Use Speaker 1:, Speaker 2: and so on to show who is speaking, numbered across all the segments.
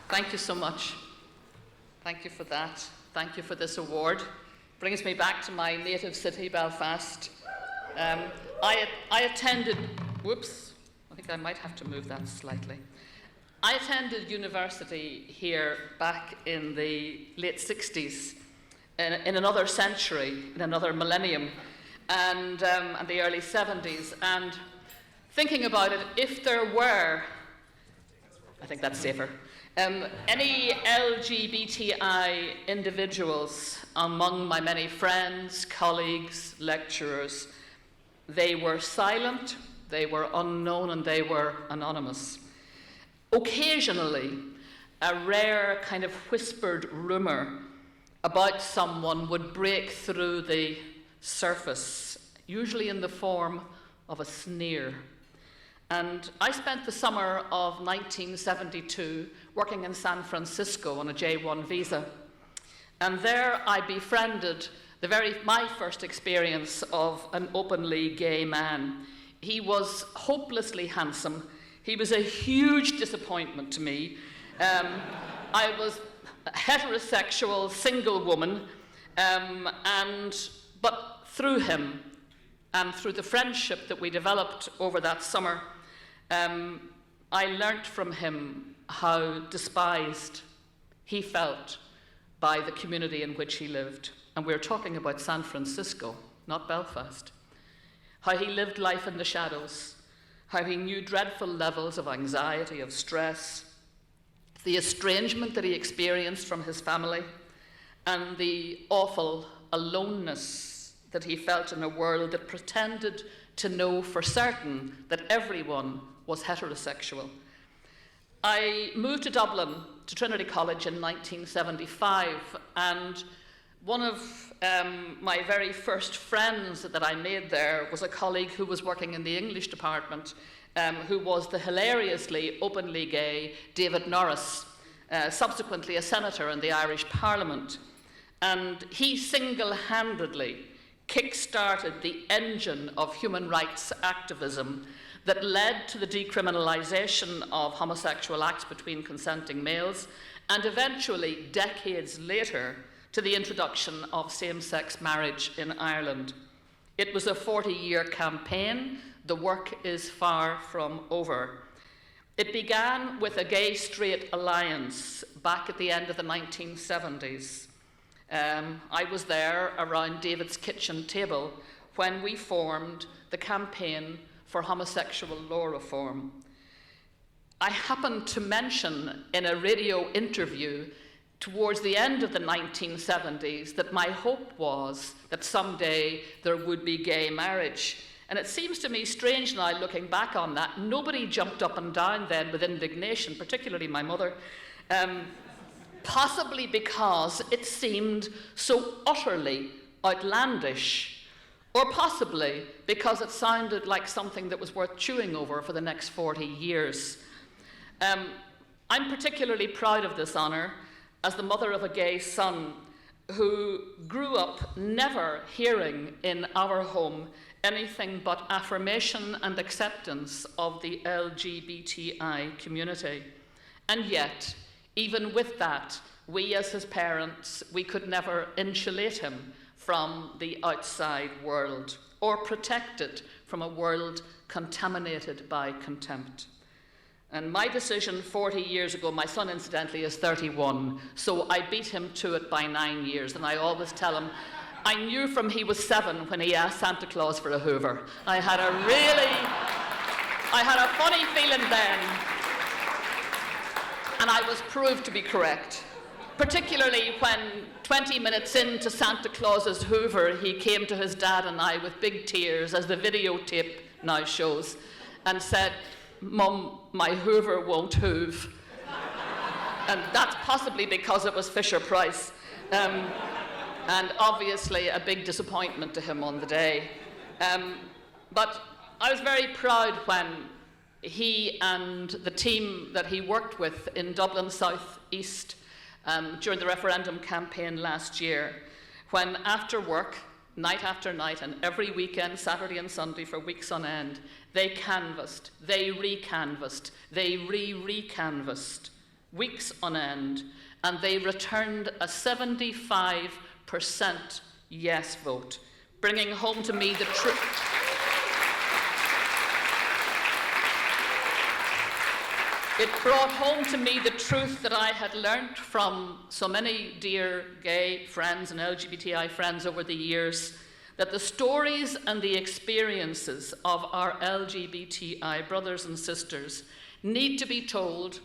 Speaker 1: Thank you so much. Thank you for that. Thank you for this award. Brings me back to my native city, Belfast. I attended, whoops, I think I might have to move that slightly. I attended university here back in the late 60s, in another century, in another millennium, and the early 70s. And thinking about it, if there were, I think that's safer, any LGBTI individuals among my many friends, colleagues, lecturers, they were silent, they were unknown, and they were anonymous. Occasionally, a rare kind of whispered rumour about someone would break through the surface, usually in the form of a sneer. And I spent the summer of 1972 working in San Francisco on a J1 visa. And there I befriended my first experience of an openly gay man. He was hopelessly handsome. He was a huge disappointment to me. I was a heterosexual single woman, but through him and through the friendship that we developed over that summer, I learnt from him how despised he felt by the community in which he lived. And we're talking about San Francisco, not Belfast. How he lived life in the shadows, how he knew dreadful levels of anxiety, of stress, the estrangement that he experienced from his family, and the awful aloneness that he felt in a world that pretended to know for certain that everyone was heterosexual. I moved to Dublin, to Trinity College in 1975, and one of my very first friends that I made there was a colleague who was working in the English department, who was the hilariously openly gay David Norris, subsequently a senator in the Irish Parliament. And he single-handedly kick-started the engine of human rights activism that led to the decriminalisation of homosexual acts between consenting males, and eventually, decades later, to the introduction of same-sex marriage in Ireland. It was a 40-year campaign. The work is far from over. It began with a gay-straight alliance back at the end of the 1970s. I was there around David's kitchen table when we formed the Campaign for Homosexual Law Reform. I happened to mention in a radio interview towards the end of the 1970s that my hope was that someday there would be gay marriage. And it seems to me strange now, looking back on that, nobody jumped up and down then with indignation, particularly my mother, possibly because it seemed so utterly outlandish, or possibly because it sounded like something that was worth chewing over for the next 40 years. I'm particularly proud of this honour as the mother of a gay son who grew up never hearing in our home anything but affirmation and acceptance of the LGBTI community. And yet, even with that, we as his parents, we could never insulate him from the outside world or protect it from a world contaminated by contempt. And my decision 40 years ago, my son incidentally is 31, so I beat him to it by 9 years, and I always tell him, I knew from he was 7 when he asked Santa Claus for a Hoover. I had a funny feeling then, and I was proved to be correct. Particularly when 20 minutes into Santa Claus's Hoover, he came to his dad and I with big tears, as the videotape now shows, and said, Mum, my Hoover won't hoove. And that's possibly because it was Fisher-Price. And obviously a big disappointment to him on the day. But I was very proud when he and the team that he worked with in Dublin South East during the referendum campaign last year, when after work, night after night, and every weekend, Saturday and Sunday for weeks on end, they canvassed, they re-canvassed, they re-canvassed weeks on end, and they returned a 75% yes vote, bringing home to me the truth. It brought home to me the truth that I had learnt from so many dear gay friends and LGBTI friends over the years, that the stories and the experiences of our LGBTI brothers and sisters need to be told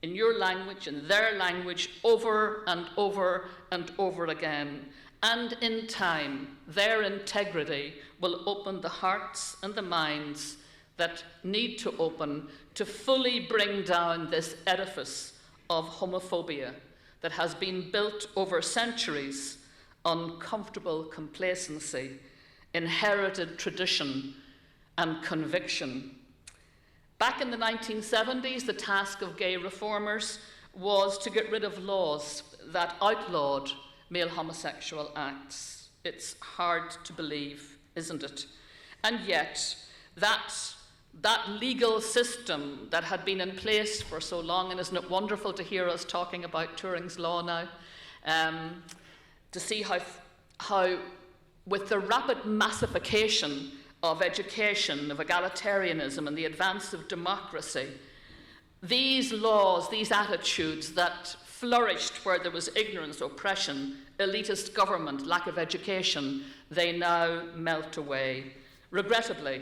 Speaker 1: in your language, in their language, over and over and over again. And in time, their integrity will open the hearts and the minds that need to open to fully bring down this edifice of homophobia that has been built over centuries on comfortable complacency, inherited tradition, and conviction. Back in the 1970s, the task of gay reformers was to get rid of laws that outlawed male homosexual acts. It's hard to believe, isn't it? And yet, that legal system that had been in place for so long, and isn't it wonderful to hear us talking about Turing's Law now, to see how with the rapid massification of education, of egalitarianism, and the advance of democracy, these laws, these attitudes that flourished where there was ignorance, oppression, elitist government, lack of education, they now melt away. Regrettably,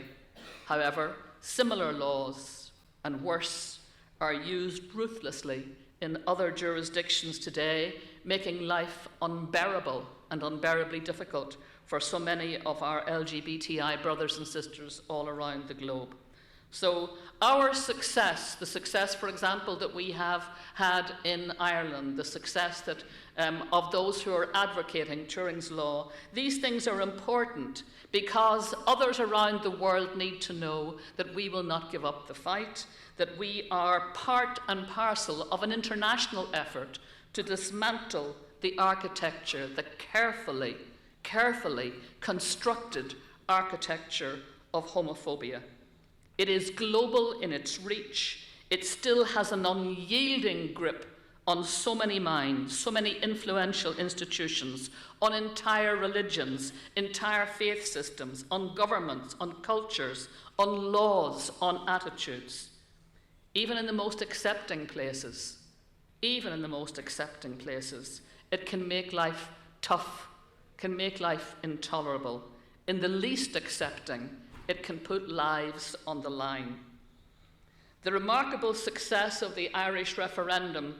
Speaker 1: however, similar laws, and worse, are used ruthlessly in other jurisdictions today, making life unbearable and unbearably difficult for so many of our LGBTI brothers and sisters all around the globe. So our success, the success, for example, that we have had in Ireland, the success that of those who are advocating Turing's Law, these things are important because others around the world need to know that we will not give up the fight, that we are part and parcel of an international effort to dismantle the architecture, the carefully constructed architecture of homophobia. It is global in its reach. It still has an unyielding grip on so many minds, so many influential institutions, on entire religions, entire faith systems, on governments, on cultures, on laws, on attitudes. Even in the most accepting places, it can make life tough, can make life intolerable. In the least accepting, it can put lives on the line. The remarkable success of the Irish referendum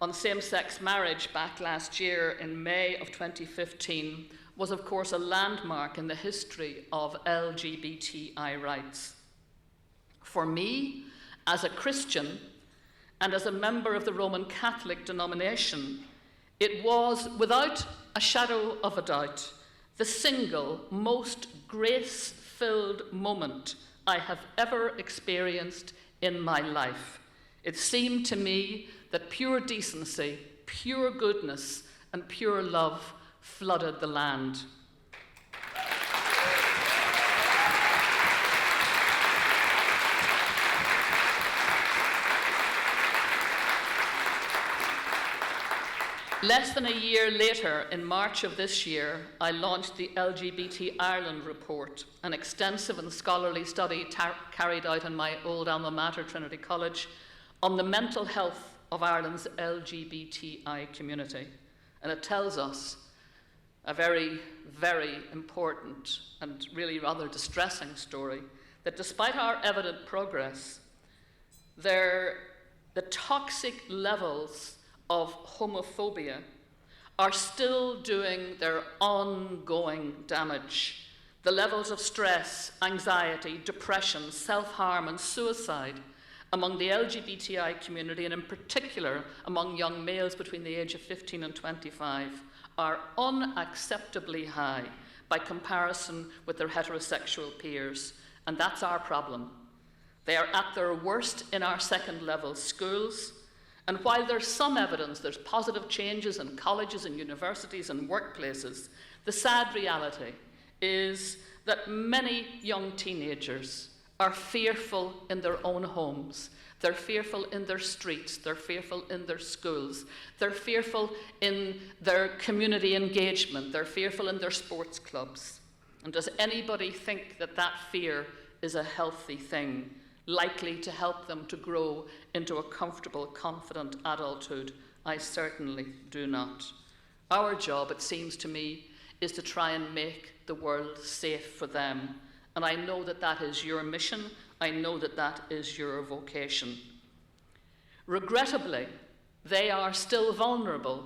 Speaker 1: on same-sex marriage back last year in May of 2015 was, of course, a landmark in the history of LGBTI rights. For me, as a Christian and as a member of the Roman Catholic denomination, it was, without a shadow of a doubt, the single most grace-filled moment I have ever experienced in my life. It seemed to me that pure decency, pure goodness, and pure love flooded the land. Less than a year later, in March of this year, I launched the LGBT Ireland Report, an extensive and scholarly study carried out in my old alma mater, Trinity College, on the mental health of Ireland's LGBTI community. And it tells us a very, very important and really rather distressing story, that despite our evident progress, the toxic levels of homophobia are still doing their ongoing damage. The levels of stress, anxiety, depression, self-harm, and suicide among the LGBTI community, and in particular among young males between the age of 15 and 25, are unacceptably high by comparison with their heterosexual peers. And that's our problem. They are at their worst in our second-level schools. And while there's some evidence, there's positive changes in colleges and universities and workplaces, the sad reality is that many young teenagers are fearful in their own homes, They're fearful in their streets. They're fearful in their schools. They're fearful in their community engagement. They're fearful in their sports clubs. And does anybody think that that fear is a healthy thing, likely to help them to grow into a comfortable, confident adulthood? I certainly do not. Our job, it seems to me, is to try and make the world safe for them. And I know that that is your mission. I know that that is your vocation. Regrettably, they are still vulnerable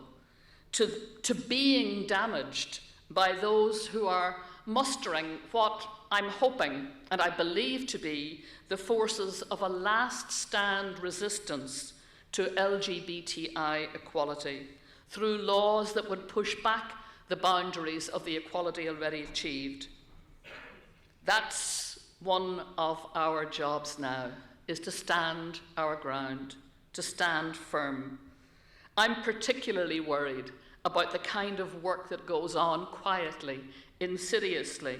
Speaker 1: to being damaged by those who are mustering what I'm hoping and I believe to be the forces of a last stand resistance to LGBTI equality through laws that would push back the boundaries of the equality already achieved. That's one of our jobs now, is to stand our ground, to stand firm. I'm particularly worried about the kind of work that goes on quietly, insidiously,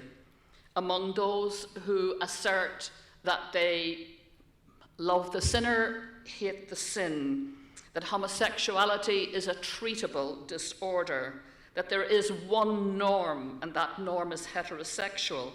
Speaker 1: among those who assert that they love the sinner, hate the sin, that homosexuality is a treatable disorder, that there is one norm and that norm is heterosexual,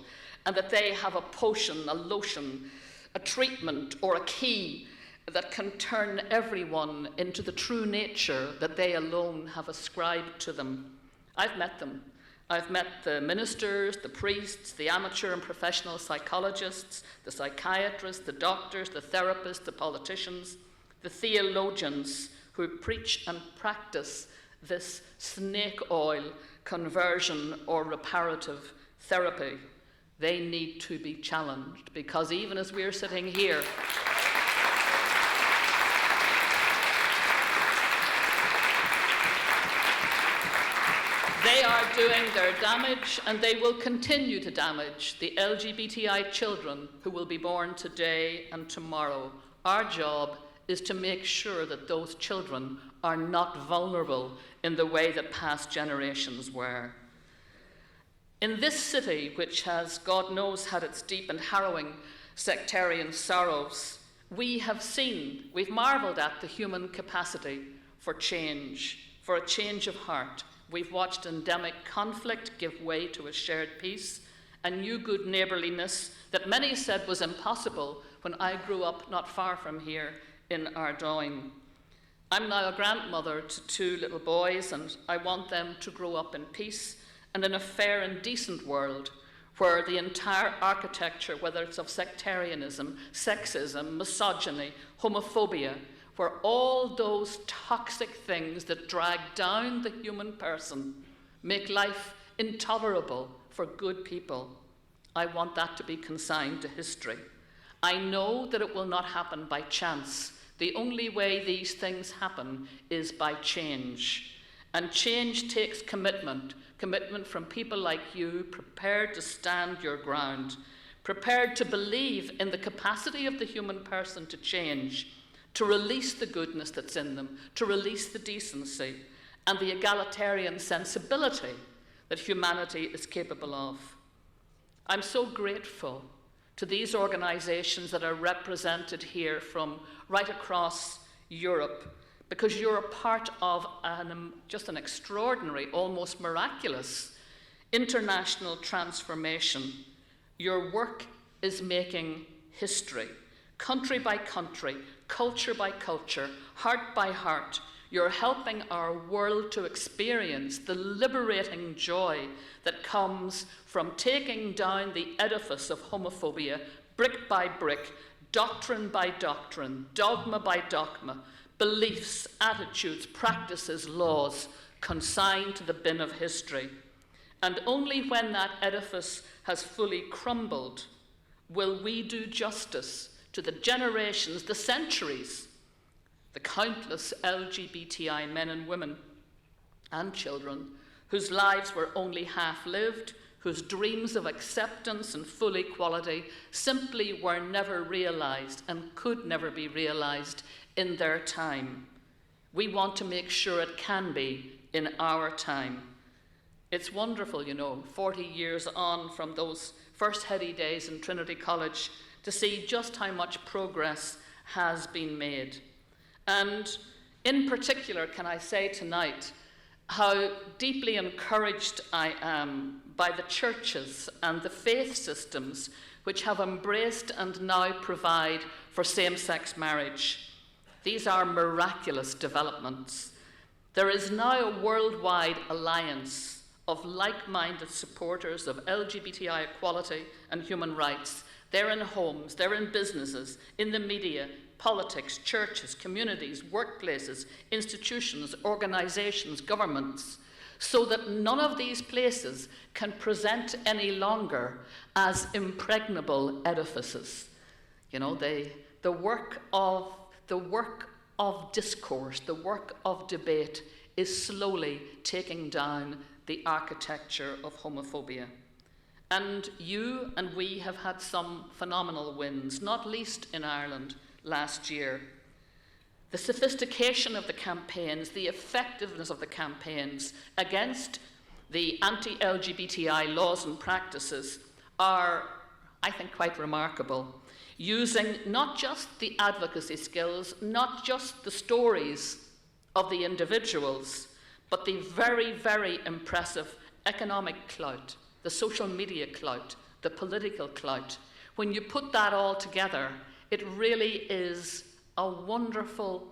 Speaker 1: and that they have a potion, a lotion, a treatment or a key that can turn everyone into the true nature that they alone have ascribed to them. I've met them. I've met the ministers, the priests, the amateur and professional psychologists, the psychiatrists, the doctors, the therapists, the politicians, the theologians who preach and practice this snake oil conversion or reparative therapy. They need to be challenged, because even as we're sitting here, they are doing their damage, and they will continue to damage the LGBTI children who will be born today and tomorrow. Our job is to make sure that those children are not vulnerable in the way that past generations were. In this city, which has, God knows, had its deep and harrowing sectarian sorrows, we've marvelled at the human capacity for change, for a change of heart. We've watched endemic conflict give way to a shared peace, a new good neighbourliness that many said was impossible when I grew up not far from here in Ardoyne. I'm now a grandmother to 2 little boys, and I want them to grow up in peace and in a fair and decent world where the entire architecture, whether it's of sectarianism, sexism, misogyny, homophobia, where all those toxic things that drag down the human person make life intolerable for good people. I want that to be consigned to history. I know that it will not happen by chance. The only way these things happen is by change. And change takes commitment from people like you, prepared to stand your ground, prepared to believe in the capacity of the human person to change, to release the goodness that's in them, to release the decency and the egalitarian sensibility that humanity is capable of. I'm so grateful to these organisations that are represented here from right across Europe, because you're a part of just an extraordinary, almost miraculous international transformation. Your work is making history, country by country, culture by culture, heart by heart. You're helping our world to experience the liberating joy that comes from taking down the edifice of homophobia brick by brick, doctrine by doctrine, dogma by dogma, beliefs, attitudes, practices, laws, consigned to the bin of history. And only when that edifice has fully crumbled will we do justice to the generations, the centuries, the countless LGBTI men and women and children whose lives were only half-lived, whose dreams of acceptance and full equality simply were never realised and could never be realised in their time. We want to make sure it can be in our time. It's wonderful, 40 years on from those first heady days in Trinity College, to see just how much progress has been made. And in particular, can I say tonight how deeply encouraged I am by the churches and the faith systems which have embraced and now provide for same-sex marriage. These are miraculous developments. There is now a worldwide alliance of like-minded supporters of LGBTI equality and human rights. They're in homes, they're in businesses, in the media, politics, churches, communities, workplaces, institutions, organisations, governments, so that none of these places can present any longer as impregnable edifices. You know, the work of discourse, the work of debate is slowly taking down the architecture of homophobia. And you and we have had some phenomenal wins, not least in Ireland last year. The sophistication of the campaigns, the effectiveness of the campaigns against the anti-LGBTI laws and practices are, I think, quite remarkable, using not just the advocacy skills, not just the stories of the individuals, but the very, very impressive economic clout, the social media clout, the political clout. When you put that all together, it really is a wonderful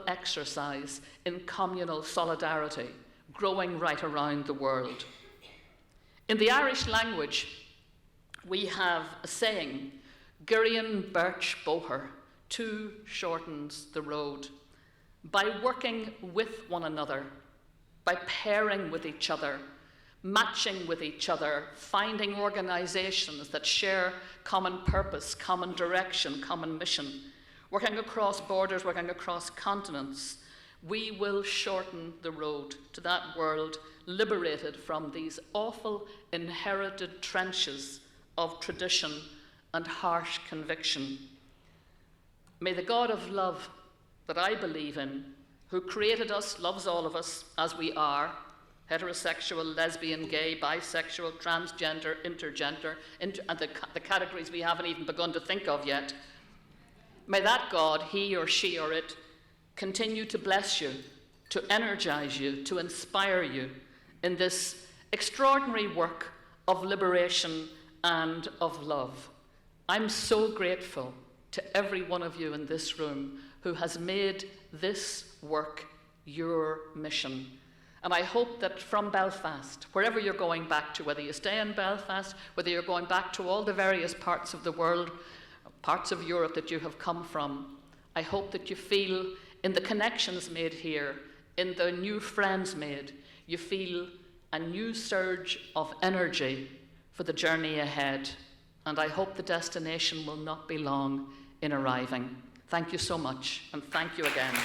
Speaker 1: exercise in communal solidarity, growing right around the world. In the Irish language, we have a saying, Gurian birch boher, two shortens the road. By working with one another, by pairing with each other, matching with each other, finding organisations that share common purpose, common direction, common mission, working across borders, working across continents, we will shorten the road to that world liberated from these awful inherited trenches of tradition and harsh conviction. May the God of love that I believe in, who created us, loves all of us as we are, heterosexual, lesbian, gay, bisexual, transgender, intergender, and the categories we haven't even begun to think of yet. May that God, he or she or it, continue to bless you, to energize you, to inspire you in this extraordinary work of liberation and of love. I'm so grateful to every one of you in this room who has made this work your mission. And I hope that from Belfast, wherever you're going back to, whether you stay in Belfast, whether you're going back to all the various parts of the world, parts of Europe that you have come from, I hope that you feel in the connections made here, in the new friends made, you feel a new surge of energy for the journey ahead. And I hope the destination will not be long in arriving. Thank you so much, and thank you again.